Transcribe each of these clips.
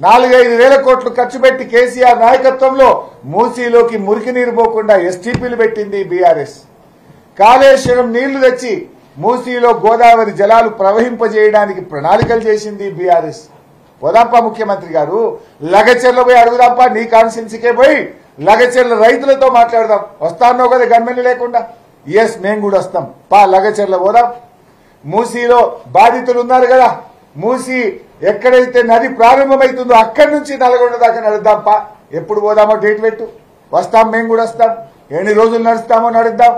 4-5 వేల కోట్లు ఖర్చు పెట్టి కేసీఆర్ నాయకత్వంలో మూసీలోకి మురికి నీరు పోకుండా ఎస్టీపీలు పెట్టింది బీఆర్ఎస్. కాళేశ్వరం నీళ్లు తెచ్చి మూసీలో గోదావరి జలాలు ప్రవహింపజేయడానికి ప్రణాళికలు చేసింది బీఆర్ఎస్. పోదాంపా ముఖ్యమంత్రి గారు, లగచెర్ల పోయి అడుగుదాంపా, నీ కాన్స్టిట్యున్సీకే పోయి లగచెర్ల రైతులతో మాట్లాడదాం. వస్తానో కదా గన్మెన్లు లేకుండా? ఎస్, మేము కూడా వస్తాం. పా లగచెర్ల పోదాం. మూసీలో బాధితులు ఉన్నారు కదా, మూసీ ఎక్కడైతే నది ప్రారంభమవుతుందో అక్కడి నుంచి నల్గొండ దాకా నడుద్దాంపా. ఎప్పుడు పోదామో డేట్ పెట్టు, వస్తాం. మేము కూడా వస్తాం. ఎన్ని రోజులు నడుస్తామో నడుద్దాం.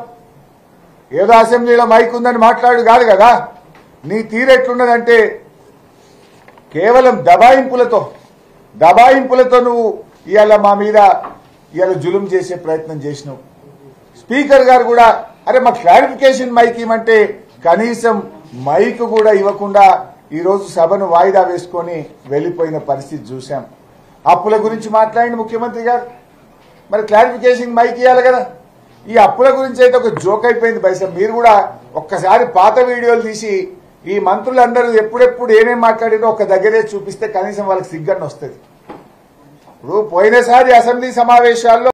ఏదో అసెంబ్లీలో మైక్ ఉందని మాట్లాడు కాదు కదా. నీ తీరెట్లున్నదంటే కేవలం దబాయింపులతో నువ్వు ఇవాళ మా మీద ఇవాళ జులుం చేసే ప్రయత్నం చేసినావు. స్పీకర్ గారు కూడా అరే మా క్లారిఫికేషన్ మైక్ ఇవ్వమంటే కనీసం మైక్ కూడా ఇవ్వకుండా ఈరోజు సభను వాయిదా వేసుకొని వెళ్లిపోయిన పరిస్థితి చూశాం. అప్పుల గురించి మాట్లాడింది ముఖ్యమంత్రి గారు, మరి క్లారిఫికేషన్ మైక్ ఇవ్వాలి కదా. ఈ అప్పుల గురించి అయితే ఒక జోక్ అయిపోయింది బైసా. మీరు కూడా ఒక్కసారి పాత వీడియోలు తీసి ఈ మంత్రులందరూ ఎప్పుడెప్పుడు ఏమేమి మాట్లాడినో ఒక దగ్గరే చూపిస్తే కనీసం వాళ్ళకి సిగ్గన్న వస్తుంది. ఇప్పుడు పోయినసారి అసెంబ్లీ సమావేశాల్లో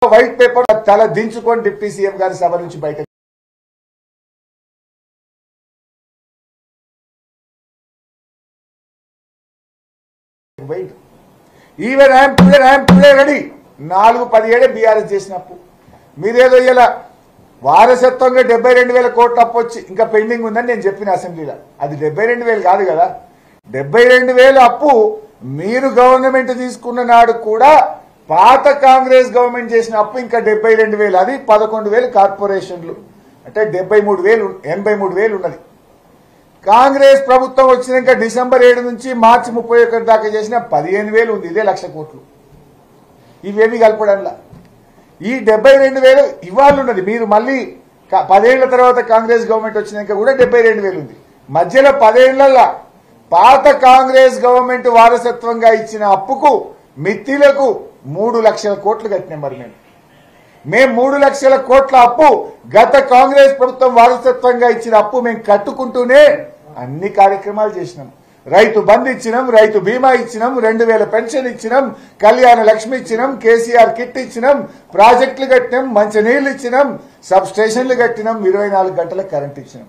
వైట్ పేపర్ తల దించుకొని డిప్యూటీ సీఎం గారి సభ నుంచి బయట even I'm today ready. 4-17 BRS చేసినప్పుడు మీరేదో ఇలా వారసత్వంగా 72,000 కోట్ల అప్పు వచ్చి ఇంకా పెండింగ్ ఉందని నేను చెప్పిన అసెంబ్లీలో. అది 72,000 కాదు కదా, 72,000 అప్పు మీరు గవర్నమెంట్ తీసుకున్న నాడు కూడా పాత కాంగ్రెస్ గవర్నమెంట్ చేసిన అప్పు ఇంకా 72,000. అది 11,000 కార్పొరేషన్లు అంటే 83,000 ఉన్నది. కాంగ్రెస్ ప్రభుత్వం వచ్చినాక డిసెంబర్ 7 నుంచి మార్చి 31 దాకా చేసిన 15,000 ఉంది. ఇదే 1,00,000 కోట్లు. ఇవేమి కలపడంలా ఈ 72,000 ఇవాళ ఉన్నది. మీరు మళ్ళీ 10 ఏళ్ల తర్వాత కాంగ్రెస్ గవర్నమెంట్ వచ్చినాక కూడా 72,000 ఉంది. మధ్యలో 10 ఏళ్లలో పాత కాంగ్రెస్ గవర్నమెంట్ వారసత్వంగా ఇచ్చిన అప్పుకు మిత్తిలకు 3 లక్షల కోట్లు కట్టినాం. మరి మేము 3 లక్షల కోట్ల అప్పు గత కాంగ్రెస్ ప్రభుత్వం వారసత్వంగా ఇచ్చిన అప్పు మేము కట్టుకుంటూనే అన్ని కార్యక్రమాలు చేసినాం. రైతు బంధు ఇచ్చినాం, రైతు బీమా ఇచ్చినాం, 2,000 పెన్షన్ ఇచ్చినాం, కళ్యాణ లక్ష్మి ఇచ్చినాం, కేసీఆర్ కిట్ ఇచ్చినాం, ప్రాజెక్టులు కట్టినాం, మంచినీళ్లు ఇచ్చినాం, సబ్ స్టేషన్లు కట్టినాం, 24 గంటల కరెంట్ ఇచ్చినాం.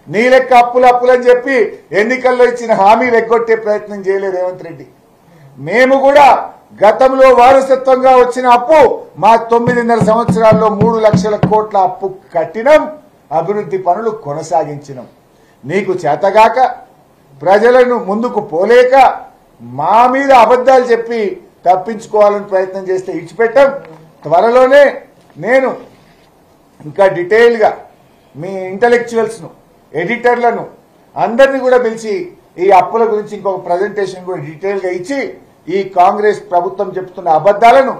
నీ లెక్క అప్పులని చెప్పి ఎన్నికల్లో ఇచ్చిన హామీలు ఎగ్గొట్టే ప్రయత్నం చేయలేదు రేవంత్ రెడ్డి. మేము కూడా గతంలో వారసత్వంగా వచ్చిన అప్పు మా 9.5 సంవత్సరాల్లో 3 లక్షల కోట్ల అప్పు కట్టినాం, అభివృద్ధి పనులు కొనసాగించినాం. నీకు చేతగాక ప్రజలను ముందుకు పోలేక మా మీద అబద్ధాలు చెప్పి తప్పించుకోవాలని ప్రయత్నం చేస్తే ఇచ్చిపెట్టాం. త్వరలోనే నేను ఇంకా డీటెయిల్గా మీ ఇంటలెక్చువల్స్ను, ఎడిటర్లను అందరినీ కూడా పిలిచి ఈ అప్పుల గురించి ఇంకొక ప్రజెంటేషన్ కూడా డీటెయిల్గా ఇచ్చి ఈ కాంగ్రెస్ ప్రభుత్వం చెప్తున్న అబద్ధాలను